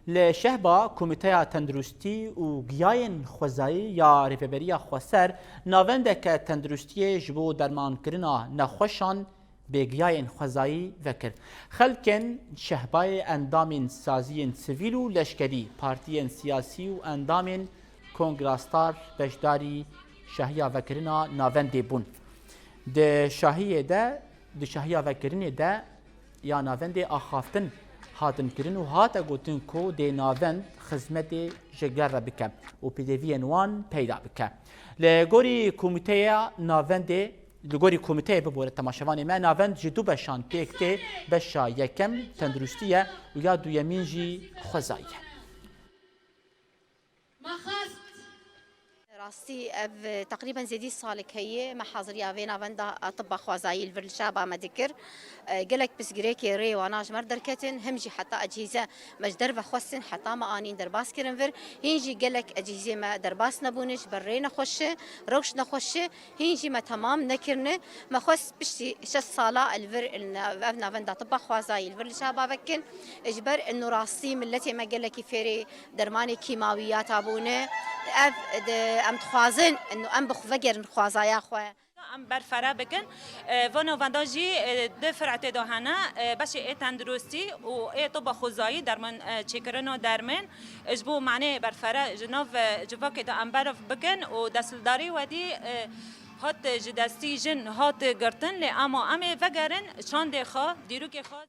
لشهبا کمیته تندرستی و گیاین خوزایی یا ریفبریا خوسر ناوندک تندرستی جبو درمان کرنا نخوشان به گیاین خوزایی وکر خلکن شهبای اندام سازی سیویل و لشکری پارتین سیاسی و اندام کنگراستار بشداری شهیا وکرنا ناوندی بون ده شهیا وکرنی ده یا ناوندی آخافتن هاتن کرن و هاتا گوتن کو دی ناوند خدمت جگر بکه و پی دی وی انوان پیدا بکه لگوری کمیته ناوند لگوری کمیته ببوره تماشاوانی ما ناوند جدو بشان پیکته بشا یکم تندرستیه و یا دویمین جی خوزاییه راستي تقريبا زيدي صالك هي مع حاضريا فينا فندا طب خوازاي الفرشابه ما ذكر قالك بس جريكي ري واناج مردر كتن همجي حتى اجهزه مجدر بخوسن حتى ما انين درباس كرنفر هيجي قالك اجهزه ما درباس نبونش برينا خوش روش نخوش هيجي ما تمام نكرنا ما خوس بشي شش صاله الفر فينا فندا طب خوازاي الفرشابه فكن اجبر انه راستي ملتي ما قالك فيري درماني كيماويات ابونه ام تخوازن انه ام بخوفجر خوازايا خو ام برفره بکن ونو ونداجی دو فرعت دهانه باشه ای تندرستی و ای تو با خوزایی درمان چکرن و درمان اجبو معنی برفره جناف جوا که ام برف بکن و دستلداری ودی هات جدستی جن هات گرتن لی اما ام وگرن چند خوا دیرو که خوا